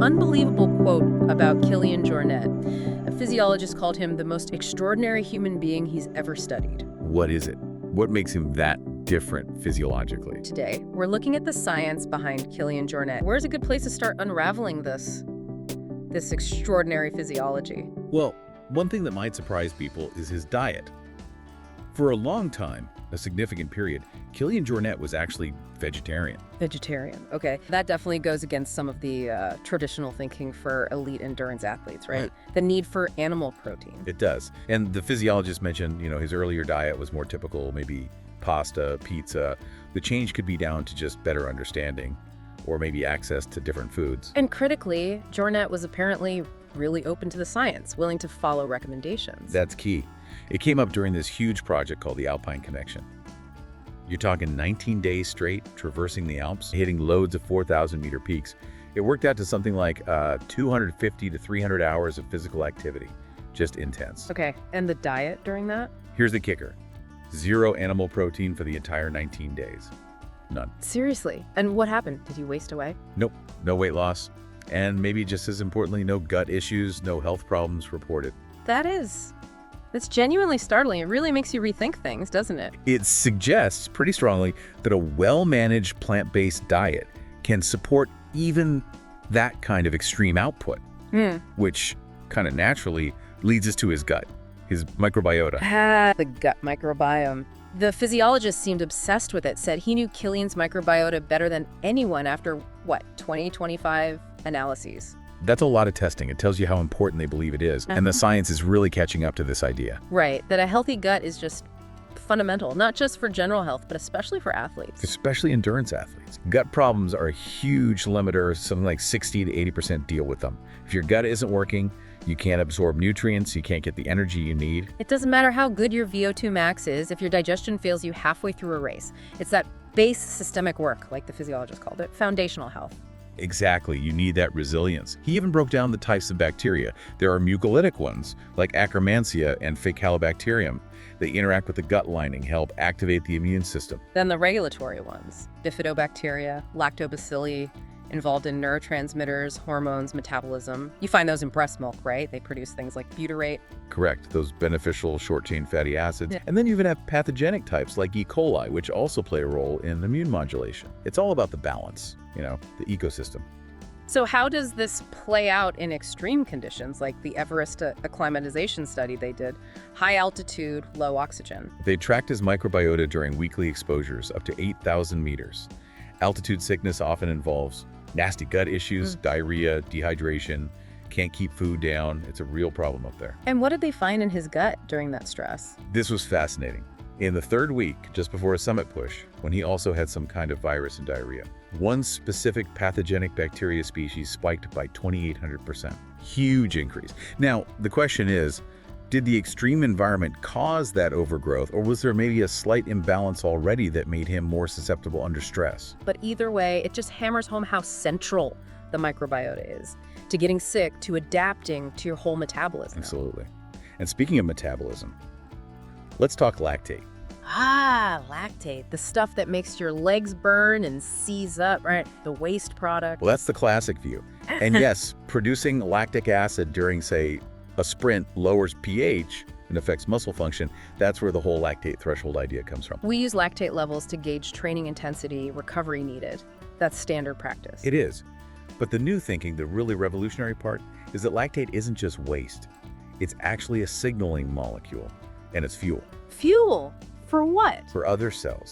unbelievable quote about Kilian Jornet. A physiologist called him the most extraordinary human being he's ever studied. What is it? What makes him that different physiologically? Today, we're looking at the science behind Kilian Jornet. Where's a good place to start unraveling this extraordinary physiology? Well, one thing that might surprise people is his diet. For a long time, a significant period, Kilian Jornet was actually vegetarian. Vegetarian. Okay. That definitely goes against some of the traditional thinking for elite endurance athletes, right? The need for animal protein. It does. And the physiologist mentioned, his earlier diet was more typical, maybe pasta, pizza. The change could be down to just better understanding or maybe access to different foods. And critically, Jornet was apparently really open to the science, willing to follow recommendations. That's key. It came up during this huge project called the Alpine connection. You're talking 19 days straight, traversing the Alps, hitting loads of 4,000-meter peaks. It worked out to something like 250 to 300 hours of physical activity. Just intense. Okay, and the diet during that? Here's the kicker. 0 animal protein for the entire 19 days. None. Seriously? And what happened? Did you waste away? Nope. No weight loss. And maybe just as importantly, no gut issues, no health problems reported. That's genuinely startling. It really makes you rethink things, doesn't it? It suggests pretty strongly that a well-managed plant-based diet can support even that kind of extreme output, which kind of naturally leads us to his gut, his microbiota. The gut microbiome. The physiologist seemed obsessed with it, said he knew Kilian's microbiota better than anyone after, 25 analyses. That's a lot of testing. It tells you how important they believe it is. And the science is really catching up to this idea. Right, that a healthy gut is just fundamental, not just for general health, but especially for athletes. Especially endurance athletes. Gut problems are a huge limiter. Something like 60 to 80% deal with them. If your gut isn't working, you can't absorb nutrients, you can't get the energy you need. It doesn't matter how good your VO2 max is if your digestion fails you halfway through a race. It's that base systemic work, like the physiologist called it, foundational health. Exactly, you need that resilience. He even broke down the types of bacteria. There are mucolytic ones, like Akkermansia and Faecalibacterium. They interact with the gut lining, help activate the immune system. Then the regulatory ones, bifidobacteria, lactobacilli, involved in neurotransmitters, hormones, metabolism. You find those in breast milk, right? They produce things like butyrate. Correct, those beneficial short-chain fatty acids. And then you even have pathogenic types like E. coli, which also play a role in immune modulation. It's all about the balance, the ecosystem. So how does this play out in extreme conditions like the Everest acclimatization study they did? High altitude, low oxygen. They tracked his microbiota during weekly exposures up to 8,000 meters. Altitude sickness often involves nasty gut issues, diarrhea, dehydration, can't keep food down. It's a real problem up there. And what did they find in his gut during that stress? This was fascinating. In the 3rd week, just before a summit push, when he also had some kind of virus and diarrhea, one specific pathogenic bacteria species spiked by 2,800%. Huge increase. Now, the question is, did the extreme environment cause that overgrowth, or was there maybe a slight imbalance already that made him more susceptible under stress? But either way, it just hammers home how central the microbiota is to getting sick, to adapting to your whole metabolism. Absolutely. And speaking of metabolism, let's talk lactate. Lactate, the stuff that makes your legs burn and seize up, right? The waste product. Well, that's the classic view. And yes, producing lactic acid during, say, a sprint lowers pH and affects muscle function. That's where the whole lactate threshold idea comes from. We use lactate levels to gauge training intensity, recovery needed. That's standard practice. It is. But the new thinking, the really revolutionary part, is that lactate isn't just waste. It's actually a signaling molecule, and it's fuel. Fuel? For what? For other cells.